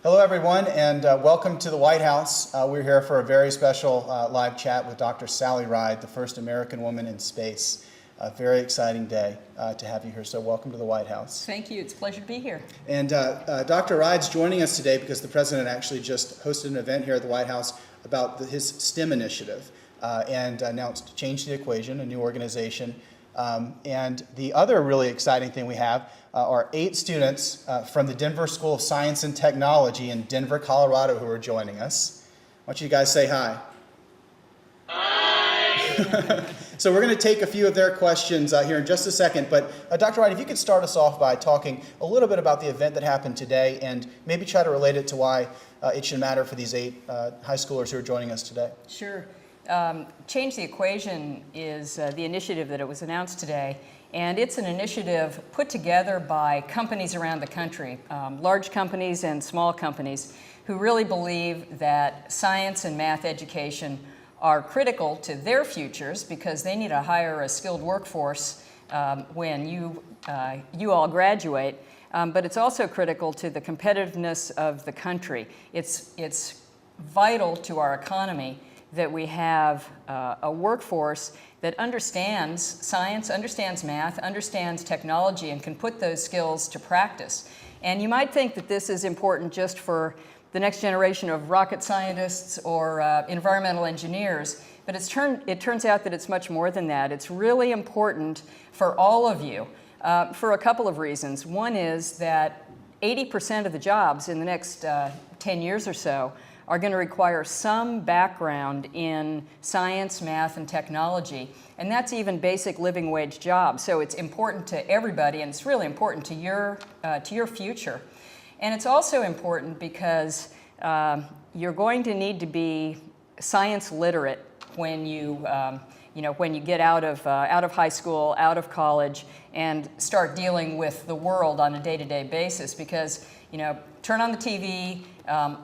Hello, everyone, and welcome to the White House. We're here for a very special live chat with Dr. Sally Ride, the first American woman in space. A very exciting day to have you here, so welcome to the White House. Thank you. It's a pleasure to be here. And Dr. Ride's joining us today because the President actually just hosted an event here at the White House about his STEM initiative and announced Change the Equation, a new organization. And the other really exciting thing we have are 8 students from the Denver School of Science and Technology in Denver, Colorado, who are joining us. Why don't you guys say hi? Hi! So we're going to take a few of their questions here in just a second, but Dr. Ride, if you could start us off by talking a little bit about the event that happened today and maybe try to relate it to why it should matter for these 8 high schoolers who are joining us today. Sure. Change the Equation is the initiative that it was announced today, and it's an initiative put together by companies around the country, large companies and small companies, who really believe that science and math education are critical to their futures because they need to hire a skilled workforce when you all graduate, but it's also critical to the competitiveness of the country. It's vital to our economy that we have a workforce that understands science, understands math, understands technology, and can put those skills to practice. And you might think that this is important just for the next generation of rocket scientists or environmental engineers, but it turns out that it's much more than that. It's really important for all of you for a couple of reasons. One is that 80% of the jobs in the next 10 years or so are going to require some background in science, math, and technology. And that's even basic living wage jobs. So it's important to everybody, and it's really important to your future. And it's also important because you're going to need to be science literate when you get out of high school, out of college, and start dealing with the world on a day-to-day basis. Because turn on the TV,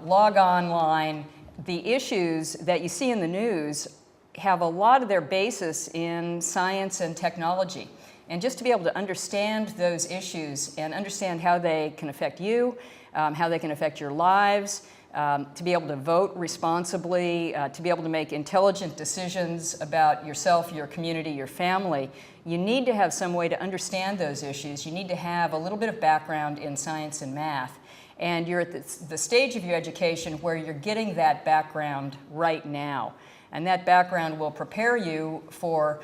log online. The issues that you see in the news have a lot of their basis in science and technology. And just to be able to understand those issues and understand how they can affect you, how they can affect your lives, to be able to vote responsibly, to be able to make intelligent decisions about yourself, your community, your family, you need to have some way to understand those issues. You need to have a little bit of background in science and math. And you're at the stage of your education where you're getting that background right now. And that background will prepare you for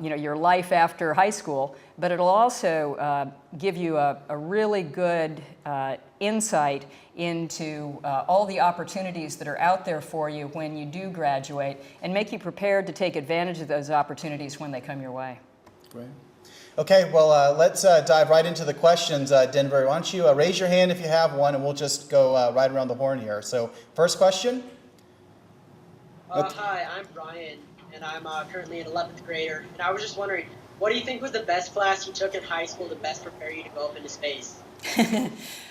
your life after high school, but it'll also give you a really good insight into all the opportunities that are out there for you when you do graduate, and make you prepared to take advantage of those opportunities when they come your way. Great. Okay, well, let's dive right into the questions, Denver. Why don't you raise your hand if you have one, and we'll just go right around the horn here. So, first question. Hi, I'm Brian, and I'm currently an 11th grader. And I was just wondering, what do you think was the best class you took in high school to best prepare you to go up into space?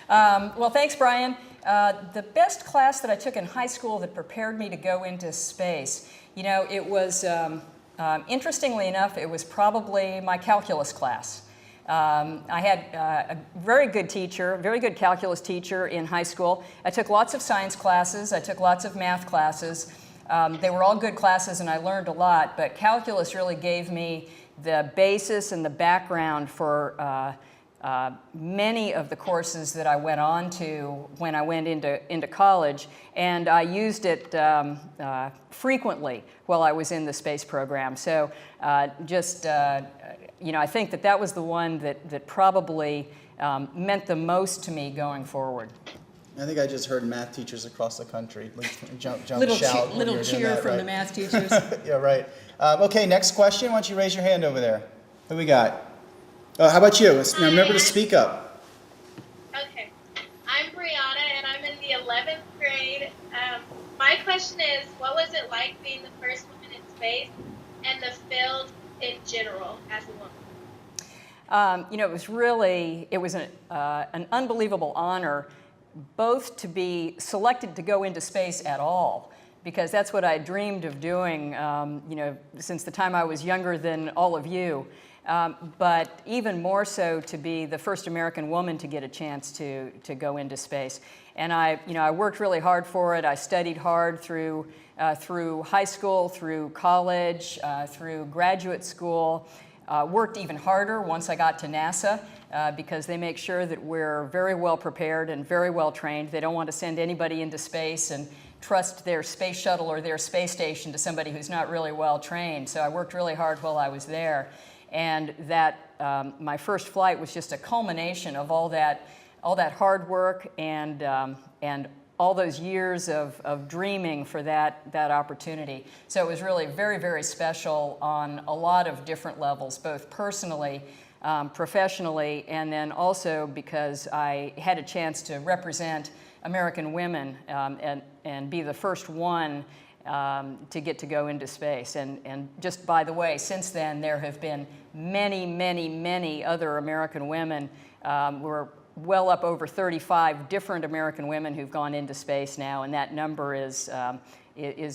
Well, thanks, Brian. The best class that I took in high school that prepared me to go into space, it was... interestingly enough, it was probably my calculus class. I had a very good teacher, very good calculus teacher in high school. I took lots of science classes. I took lots of math classes. They were all good classes, and I learned a lot, but calculus really gave me the basis and the background for many of the courses that I went on to when I went into college, and I used it frequently while I was in the space program. So I think that was the one that probably meant the most to me going forward. I think I just heard math teachers across the country jump, little shout. Little cheer from the math teachers. Yeah, right. Okay, next question. Why don't you raise your hand over there? Who we got? Oh, how about you? Now remember to speak up. Okay. I'm Brianna, and I'm in the 11th grade. My question is, what was it like being the first woman in space and the field in general as a woman? It was an unbelievable honor, both to be selected to go into space at all, because that's what I dreamed of doing, since the time I was younger than all of you. But even more so to be the first American woman to get a chance to go into space. And I worked really hard for it. I studied hard through high school, through college, through graduate school. Worked even harder once I got to NASA because they make sure that we're very well prepared and very well trained. They don't want to send anybody into space and trust their space shuttle or their space station to somebody who's not really well trained. So I worked really hard while I was there. And my first flight was just a culmination of all that hard work and all those years of dreaming for that opportunity. So it was really very, very special on a lot of different levels, both personally, professionally, and then also because I had a chance to represent American women and be the first one to get to go into space. And just by the way, since then, there have been many, many, many other American women. We're well up over 35 different American women who've gone into space now, and that number is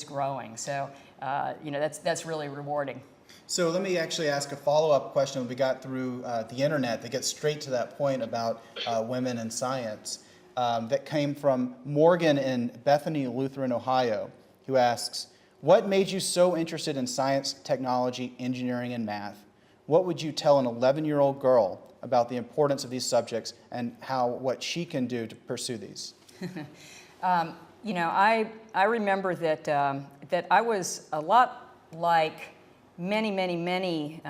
growing. So, that's really rewarding. So let me actually ask a follow-up question we got through the internet that gets straight to that point about women in science. That came from Morgan in Bethany, Lutheran, Ohio, who asks, what made you so interested in science, technology, engineering, and math? What would you tell an 11-year-old girl about the importance of these subjects and what she can do to pursue these? I remember that I was a lot like many, many, many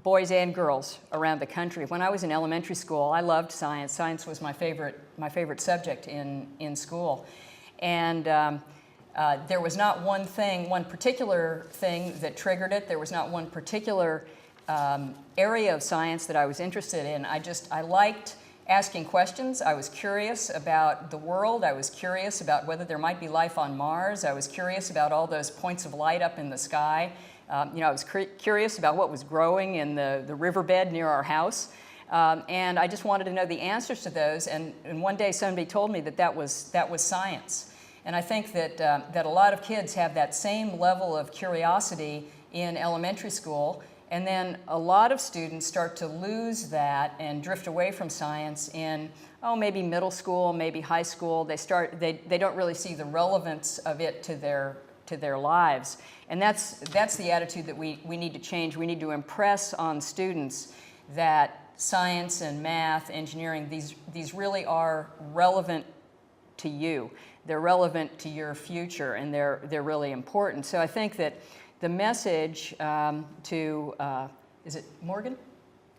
boys and girls around the country. When I was in elementary school, I loved science. Science was my favorite subject in school. And there was not one particular thing that triggered it. There was not one particular area of science that I was interested in. I liked asking questions. I was curious about the world. I was curious about whether there might be life on Mars. I was curious about all those points of light up in the sky. I was curious about what was growing in the riverbed near our house. And I just wanted to know the answers to those. And one day somebody told me that was science. And I think that a lot of kids have that same level of curiosity in elementary school. And then a lot of students start to lose that and drift away from science in, maybe middle school, maybe high school. They don't really see the relevance of it to their lives. And that's the attitude that we need to change. We need to impress on students that science and math, engineering, these really are relevant to you. They're relevant to your future, and they're really important. So I think that the message is it Morgan?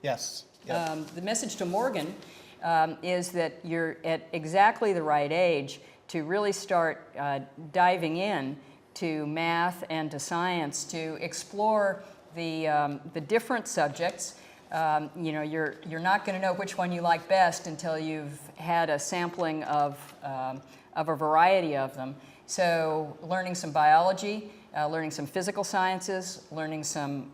Yes. Yep. The message to Morgan is that you're at exactly the right age to really start diving in to math and to science, to explore the different subjects. You're not going to know which one you like best until you've had a sampling of a variety of them. So learning some biology, learning some physical sciences, learning some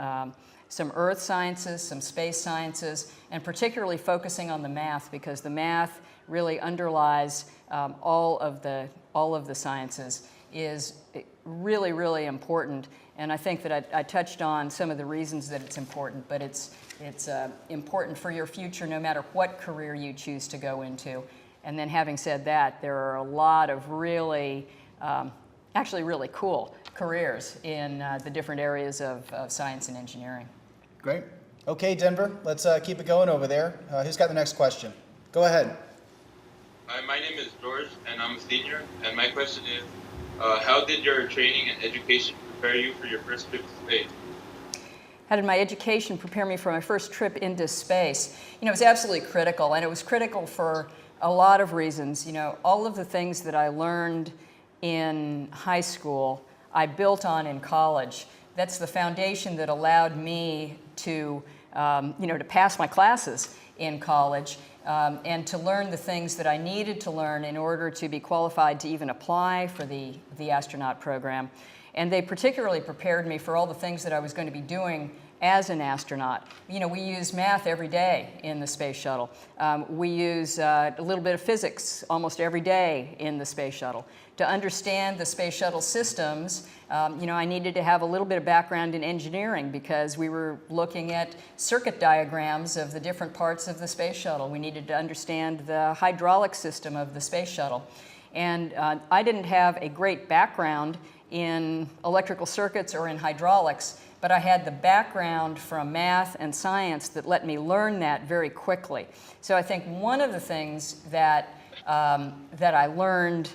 earth sciences, some space sciences, and particularly focusing on the math, because the math really underlies all of the sciences, is really, really important. And I think that I touched on some of the reasons that it's important, but it's important for your future no matter what career you choose to go into. And then having said that, there are a lot of really, actually really cool careers in the different areas of science and engineering. Great. Okay, Denver, let's keep it going over there. Who's got the next question? Go ahead. Hi, my name is George, and I'm a senior. And my question is, how did your training and education prepare you for your first trip to space? How did my education prepare me for my first trip into space? It was absolutely critical, and it was critical for a lot of reasons. All of the things that I learned in high school, I built on in college. That's the foundation that allowed me to pass my classes in college and to learn the things that I needed to learn in order to be qualified to even apply for the astronaut program. And they particularly prepared me for all the things that I was going to be doing as an astronaut. We use math every day in the space shuttle. We use a little bit of physics almost every day in the space shuttle. to understand the space shuttle systems, I needed to have a little bit of background in engineering because we were looking at circuit diagrams of the different parts of the space shuttle. We needed to understand the hydraulic system of the space shuttle. And I didn't have a great background in electrical circuits or in hydraulics, but I had the background from math and science that let me learn that very quickly. So I think one of the things that I learned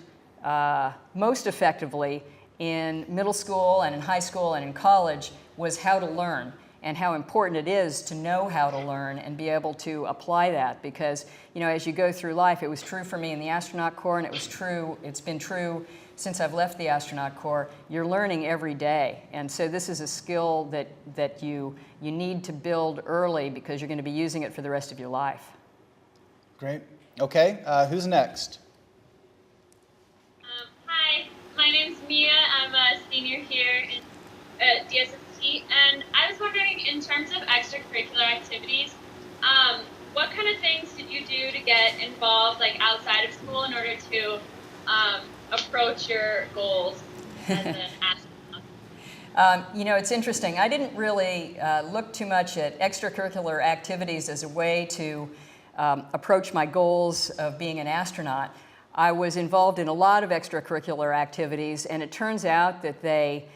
most effectively in middle school and in high school and in college was how to learn and how important it is to know how to learn and be able to apply that. Because, as you go through life, it was true for me in the astronaut corps, and it's been true since I've left the astronaut corps. You're learning every day. And so this is a skill that you need to build early because you're going to be using it for the rest of your life. Great. Okay, who's next? Hi, my name's Mia. I'm a senior here at DSST, and I was wondering, in terms of extracurricular activities, what kind of things did you do to get involved, like outside of school, in order to approach your goals as an astronaut? It's interesting. I didn't really look too much at extracurricular activities as a way to approach my goals of being an astronaut. I was involved in a lot of extracurricular activities, and it turns out that they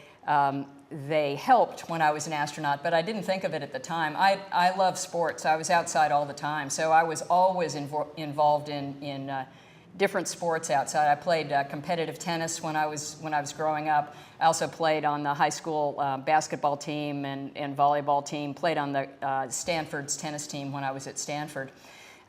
helped when I was an astronaut, but I didn't think of it at the time. I love sports. I was outside all the time, so I was always involved in different sports outside. I played competitive tennis when I was growing up. I also played on the high school basketball team and volleyball team, played on the Stanford's tennis team when I was at Stanford.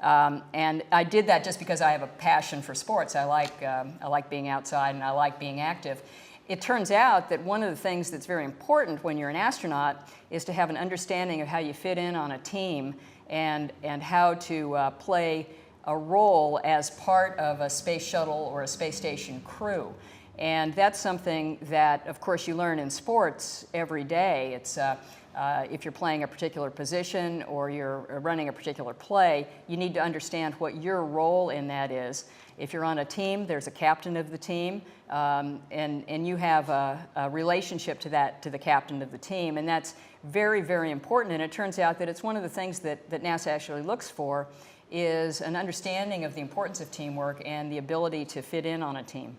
And I did that just because I have a passion for sports. I like being outside and I like being active. It turns out that one of the things that's very important when you're an astronaut is to have an understanding of how you fit in on a team and how to play a role as part of a space shuttle or a space station crew. And that's something that, of course, you learn in sports every day. It's if you're playing a particular position or you're running a particular play, you need to understand what your role in that is. If you're on a team, there's a captain of the team, and you have a relationship to the captain of the team, and that's very, very important. And it turns out that it's one of the things that NASA actually looks for is an understanding of the importance of teamwork and the ability to fit in on a team.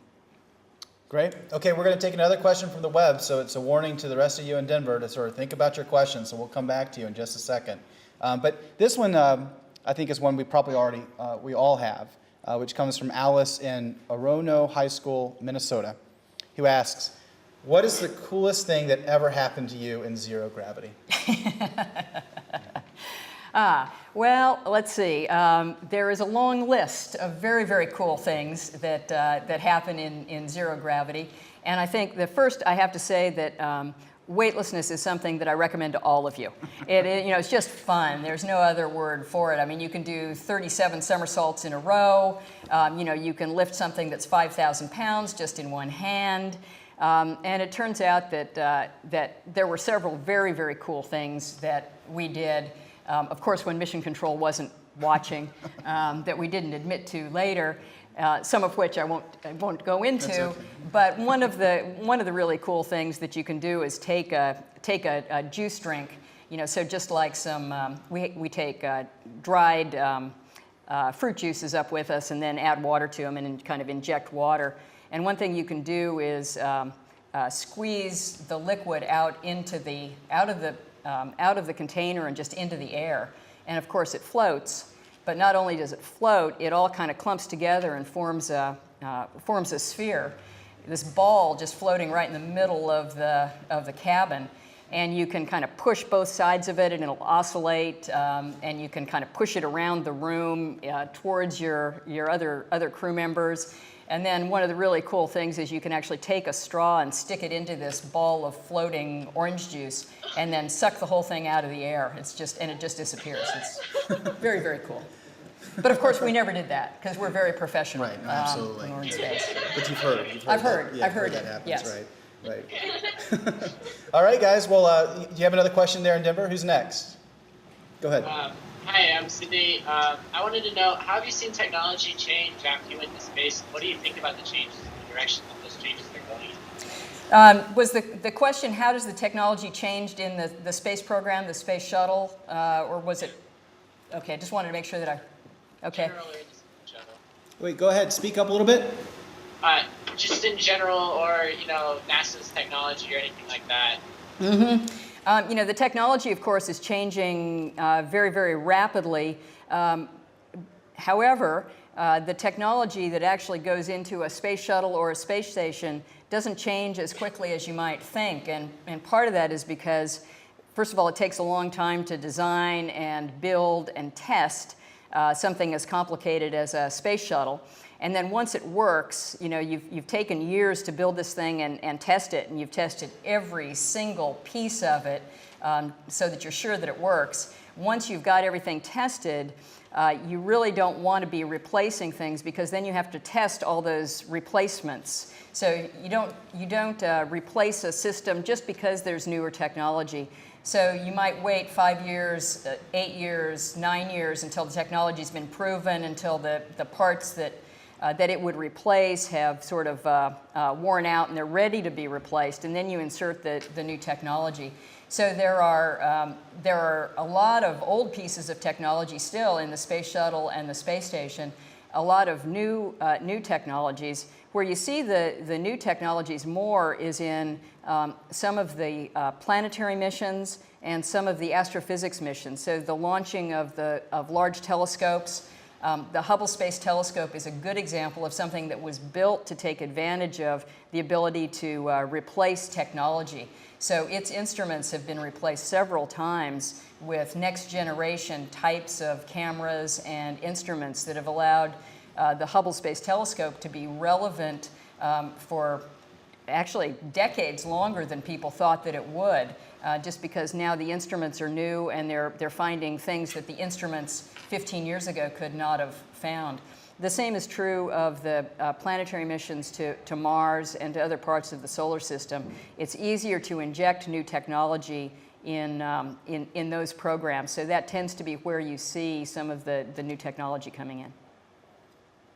Great. Okay, we're going to take another question from the web, so it's a warning to the rest of you in Denver to sort of think about your questions, so we'll come back to you in just a second. But this one, I think, is one we probably we all have, which comes from Alice in Orono High School, Minnesota, who asks, what is the coolest thing that ever happened to you in zero gravity? Well, let's see. There is a long list of very, very cool things that happen in zero gravity. And I think that first I have to say that weightlessness is something that I recommend to all of you. It's just fun. There's no other word for it. I mean, you can do 37 somersaults in a row. You can lift something that's 5,000 pounds just in one hand. And it turns out that there were several very, very cool things that we did. Of course, when Mission Control wasn't watching, that we didn't admit to later, some of which I won't go into. That's okay. But one of the really cool things that you can do is take a juice drink. So just like we take dried fruit juices up with us and then add water to them and kind of inject water. And one thing you can do is squeeze the liquid out of the container and just into the air. And of course it floats, but not only does it float, it all kind of clumps together and forms a sphere, this ball just floating right in the middle of the cabin. And you can kind of push both sides of it and it'll oscillate, and you can kind of push it around the room towards your other crew members. And then one of the really cool things is you can actually take a straw and stick it into this ball of floating orange juice and then suck the whole thing out of the air. It just disappears. It's very, very cool. But of course, we never did that because we're very professional. Right, no, absolutely. When we're in space. But you've heard. I've heard that it. happens, Yes. Right. All right, guys. Well, do you have another question there in Denver? Who's next? Go ahead. Hi, I'm Sydney. I wanted to know, how have you seen technology change after you went to space? What do you think about the changes in direction that those changes are going in. Was the question, how does the technology changed in the space program, the space shuttle, or was it, okay, I just wanted to make sure that okay. General or just in general? Wait, go ahead, speak up a little bit. Just in general, or NASA's technology or anything like that. The technology, of course, is changing very, very rapidly. However, the technology that actually goes into a space shuttle or a space station doesn't change as quickly as you might think. And part of that is because, first of all, it takes a long time to design and build and test something as complicated as a space shuttle. And then once it works, you've taken years to build this thing and test it, and you've tested every single piece of it so that you're sure that it works. Once you've got everything tested, you really don't want to be replacing things, because then you have to test all those replacements. So you don't replace a system just because there's newer technology. So you might wait 5 years, 8 years, 9 years until the technology's been proven, until the parts that it would replace have sort of worn out and they're ready to be replaced, and then you insert the new technology. So there are a lot of old pieces of technology still in the space shuttle and the space station, a lot of new technologies. Where you see the new technologies more is in some of the planetary missions and some of the astrophysics missions. So the launching of large telescopes. The Hubble Space Telescope is a good example of something that was built to take advantage of the ability to replace technology. So its instruments have been replaced several times with next generation types of cameras and instruments that have allowed the Hubble Space Telescope to be relevant for actually decades longer than people thought that it would, just because now the instruments are new and they're finding things that the instruments 15 years ago could not have found. The same is true of the planetary missions to Mars and to other parts of the solar system. It's easier to inject new technology in those programs, so that tends to be where you see some of the new technology coming in.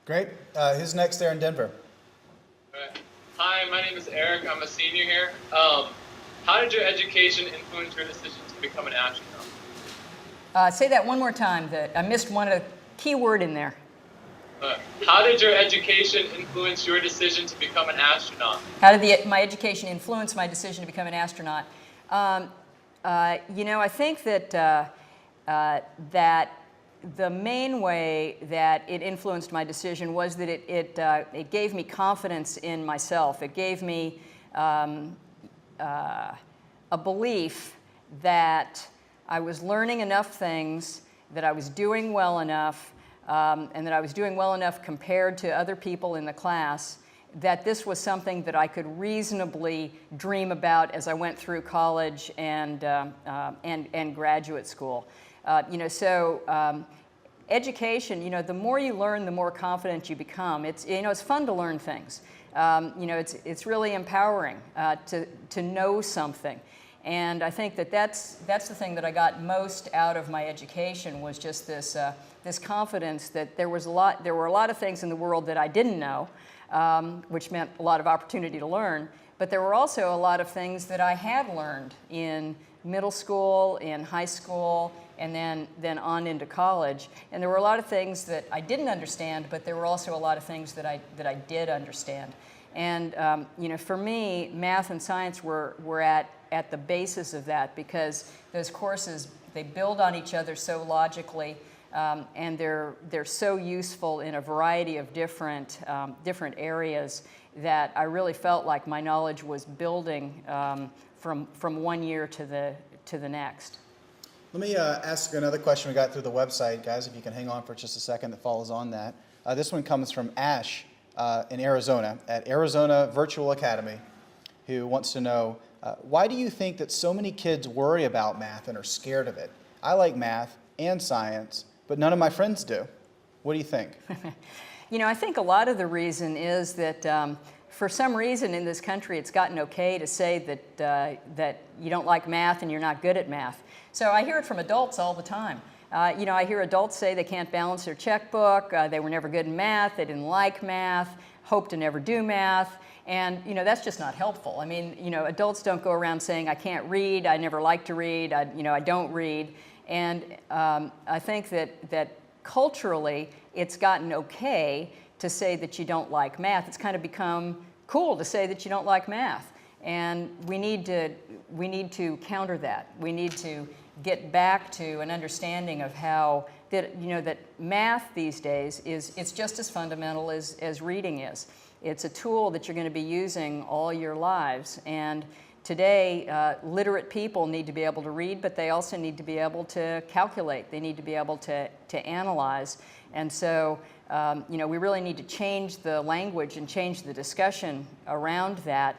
Great. Who's next there in Denver? Hi, my name is Eric. I'm a senior here. How did your education influence your decision to become an astronaut? Say that one more time. I missed one key word in there. How did your education influence your decision to become an astronaut? How did my education influence my decision to become an astronaut? I think that that the main way that it influenced my decision was that it gave me confidence in myself. It gave me a belief that I was learning enough things, that I was doing well enough, and that I was doing well enough compared to other people in the class, that this was something that I could reasonably dream about as I went through college and graduate school. Education, the more you learn, the more confident you become. It's fun to learn things. It's really empowering to know something. And I think that's the thing that I got most out of my education, was just this confidence that there were a lot of things in the world that I didn't know, which meant a lot of opportunity to learn. But there were also a lot of things that I had learned in middle school, in high school, and then on into college. And there were a lot of things that I didn't understand, but there were also a lot of things that I did understand. And for me, math and science were at the basis of that, because those courses, they build on each other so logically, and they're so useful in a variety of different areas, that I really felt like my knowledge was building from one year to the next. Let me ask another question we got through the website, guys, if you can hang on for just a second, that follows on that. This one comes from Ash in Arizona, at Arizona Virtual Academy, who wants to know, why do you think that so many kids worry about math and are scared of it? I like math and science, but none of my friends do. What do you think? I think a lot of the reason is that for some reason in this country it's gotten okay to say that you don't like math and you're not good at math. So I hear it from adults all the time. You know, I hear adults say they can't balance their checkbook, they were never good in math, they didn't like math, hope to never do math, and you know, that's just not helpful. I mean, you know, adults don't go around saying, I can't read, I never like to read, I don't read, and I think that culturally it's gotten okay to say that you don't like math. It's kind of become cool to say that you don't like math, and we need to counter that. We need to get back to an understanding of how that, you know, that math these days it's just as fundamental as reading is. It's a tool that you're going to be using all your lives, and today literate people need to be able to read, but they also need to be able to calculate. They need to be able to analyze, and so you know, we really need to change the language and change the discussion around that,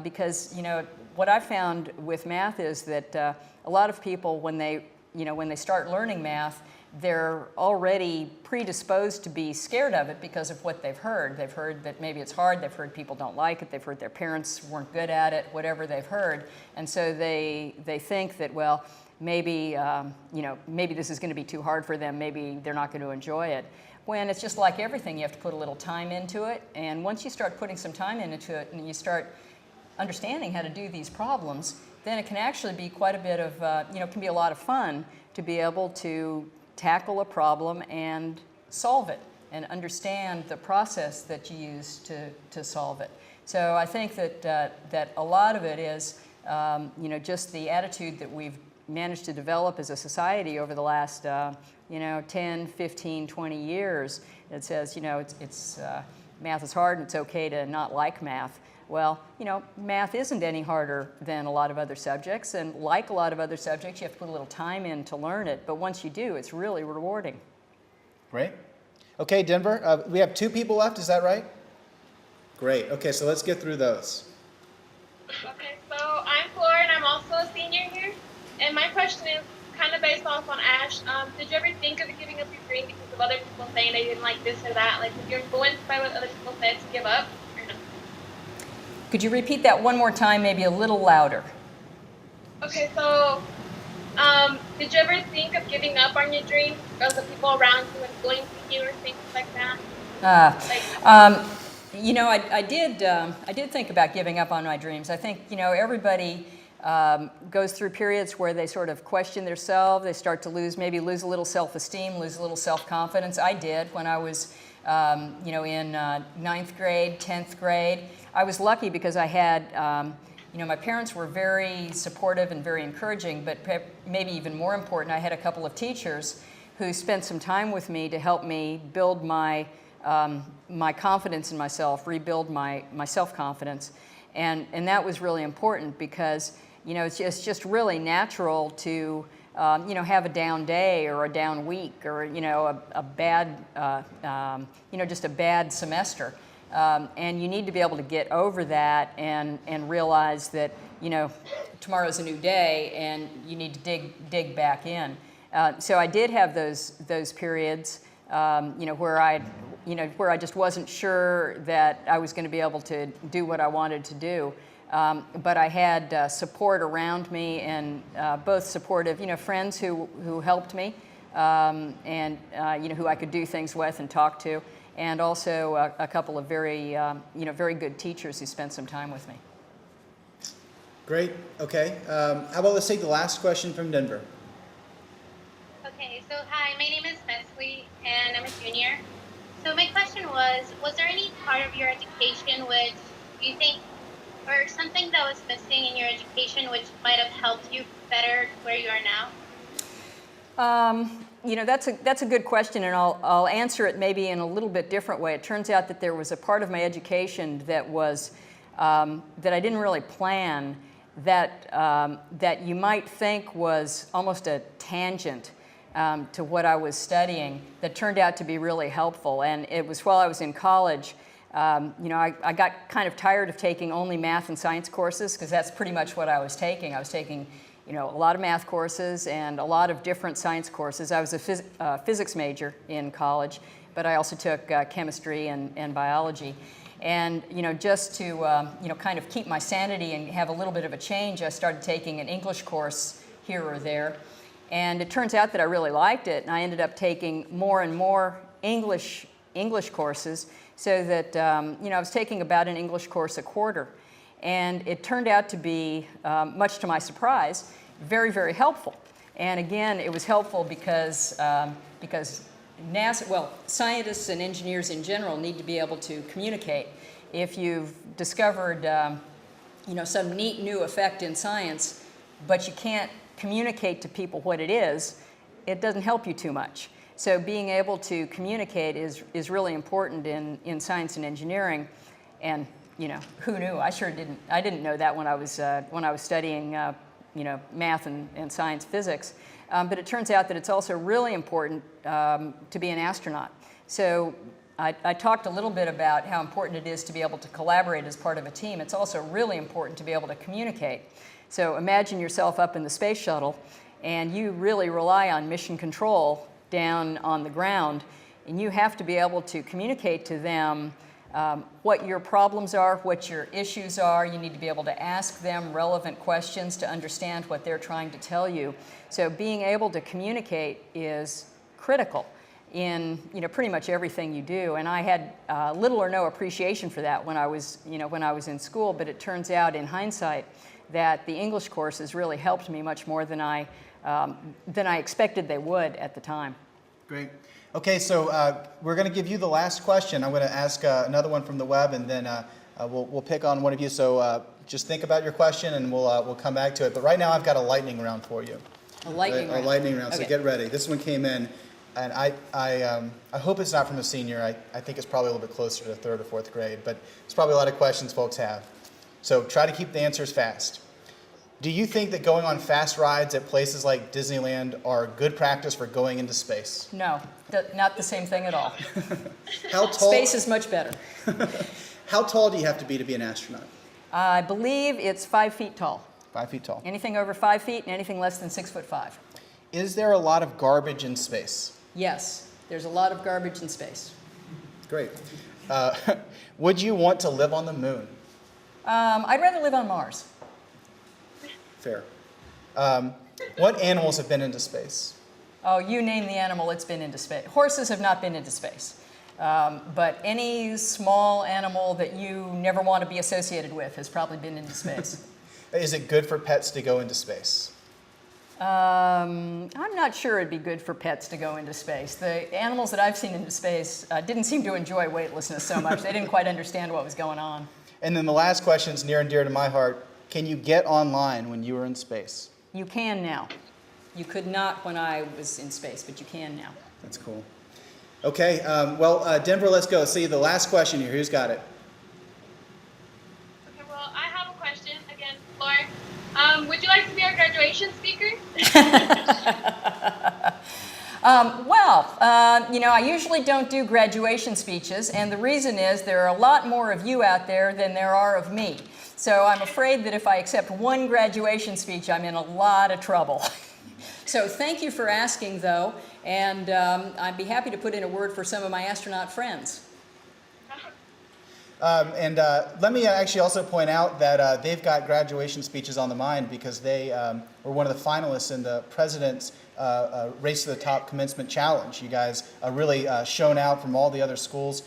because you know, what I've found with math is that a lot of people, when they start learning math, they're already predisposed to be scared of it because of what they've heard. They've heard that maybe it's hard, they've heard people don't like it, they've heard their parents weren't good at it, whatever they've heard. And so they think that, well, maybe, you know, maybe this is going to be too hard for them, maybe they're not going to enjoy it. When it's just like everything, you have to put a little time into it. And once you start putting some time into it and you start understanding how to do these problems, then it can actually be quite a bit of, you know, it can be a lot of fun to be able to tackle a problem and solve it and understand the process that you use to solve it. So I think that, that a lot of it is, you know, just the attitude that we've managed to develop as a society over the last, you know, 10, 15, 20 years that says, you know, math is hard and it's okay to not like math. Well, you know, math isn't any harder than a lot of other subjects, and like a lot of other subjects, you have to put a little time in to learn it, but once you do, it's really rewarding. Great. Okay, Denver, we have 2 people left, is that right? Great. Okay, so let's get through those. Okay, so I'm Flora and I'm also a senior here. And my question is kind of based off on Ash. Did you ever think of giving up your dream because of other people saying they didn't like this or that? Like, were you influenced by what other people said to give up? Or no? Could you repeat that one more time, maybe a little louder? Okay, so did you ever think of giving up on your dream because of people around you influencing you or things like that? You know, I did think about giving up on my dreams. I think, you know, everybody goes through periods where they sort of question themselves. They start to maybe lose a little self-esteem, lose a little self-confidence. I did when I was, you know, in 9th grade, 10th grade. I was lucky because I had, you know, my parents were very supportive and very encouraging, but maybe even more important, I had a couple of teachers who spent some time with me to help me build my my confidence in myself, rebuild my self-confidence. And that was really important because, you know, it's just really natural to, you know, have a down day or a down week or, you know, a bad, you know, just a bad semester. And you need to be able to get over that and realize that, you know, tomorrow's a new day and you need to dig back in. So I did have those periods, you know, where I just wasn't sure that I was going to be able to do what I wanted to do. But I had support around me, and both supportive, you know, friends who helped me, and you know, who I could do things with and talk to, and also a couple of very, you know, very good teachers who spent some time with me. Great. Okay. How about let's take the last question from Denver. Okay, so hi, my name is Nestle, and I'm a junior. So my question was there any part of your education which you think, or something that was missing in your education which might have helped you better where you are now? You know, that's a good question, and I'll answer it maybe in a little bit different way. It turns out that there was a part of my education that was, that I didn't really plan, that you might think was almost a tangent to what I was studying, that turned out to be really helpful. And it was while I was in college, you know, I got kind of tired of taking only math and science courses, because that's pretty much what I was taking. I was taking, you know, a lot of math courses and a lot of different science courses. I was a physics major in college, but I also took chemistry and biology. And, you know, just to, you know, kind of keep my sanity and have a little bit of a change, I started taking an English course here or there. And it turns out that I really liked it, and I ended up taking more and more English courses, so that I was taking about an English course a quarter. And it turned out to be, much to my surprise, very, very helpful. And again, it was helpful because NASA, well, scientists and engineers in general need to be able to communicate. If you've discovered some neat new effect in science, but you can't communicate to people what it is, it doesn't help you too much. So being able to communicate is really important in science and engineering. And who knew? I didn't know that when I was studying math and science physics. But it turns out that it's also really important to be an astronaut. So I talked a little bit about how important it is to be able to collaborate as part of a team. It's also really important to be able to communicate. So imagine yourself up in the space shuttle, and you really rely on mission control down on the ground, and you have to be able to communicate to them what your problems are, what your issues are. You need to be able to ask them relevant questions to understand what they're trying to tell you. So being able to communicate is critical in pretty much everything you do. And I had little or no appreciation for that when I was in school, but it turns out in hindsight that the English courses really helped me much more than I expected they would at the time. Great. Okay, so we're going to give you the last question. I'm going to ask another one from the web, and then we'll pick on one of you. So just think about your question, and we'll come back to it. But right now, I've got a lightning round for you. A lightning round. A lightning round. Okay. So get ready. This one came in, and I hope it's not from a senior. I think it's probably a little bit closer to 3rd or 4th grade, but it's probably a lot of questions folks have. So try to keep the answers fast. Do you think that going on fast rides at places like Disneyland are good practice for going into space? No, not the same thing at all. How tall? Space is much better. How tall do you have to be an astronaut? I believe it's 5 feet tall. 5 feet tall. Anything over 5 feet and anything less than 6'5". Is there a lot of garbage in space? Yes, there's a lot of garbage in space. Great. Would you want to live on the moon? I'd rather live on Mars. Fair. What animals have been into space? Oh, you name the animal, it's been into space. Horses have not been into space. But any small animal that you never want to be associated with has probably been into space. Is it good for pets to go into space? I'm not sure it'd be good for pets to go into space. The animals that I've seen into space didn't seem to enjoy weightlessness so much. They didn't quite understand what was going on. And then the last question is near and dear to my heart. Can you get online when you were in space? You can now. You could not when I was in space, but you can now. That's cool. Okay, Denver, let's go. See, the last question here. Who's got it? Okay, well, I have a question again, Laura. Would you like to be our graduation speaker? I usually don't do graduation speeches, and the reason is there are a lot more of you out there than there are of me. So I'm afraid that if I accept one graduation speech, I'm in a lot of trouble. So thank you for asking, though, and I'd be happy to put in a word for some of my astronaut friends. Let me actually also point out that they've got graduation speeches on the mind because they were one of the finalists in the President's Race to the Top Commencement Challenge. You guys really shone out from all the other schools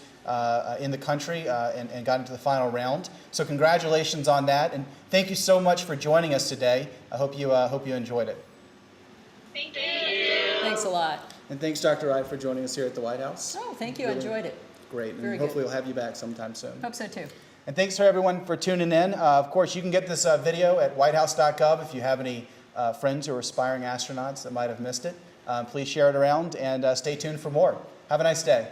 in the country and got into the final round. So congratulations on that, and thank you so much for joining us today. I hope you enjoyed it. Thank you. Thanks a lot. And thanks, Dr. Wright, for joining us here at the White House. Oh, thank you. I enjoyed it. Great, and Very hopefully good. we'll have you back sometime soon. Hope so, too. And thanks for everyone for tuning in. Of course, you can get this video at whitehouse.gov if you have any friends who are aspiring astronauts that might have missed it. Please share it around and stay tuned for more. Have a nice day.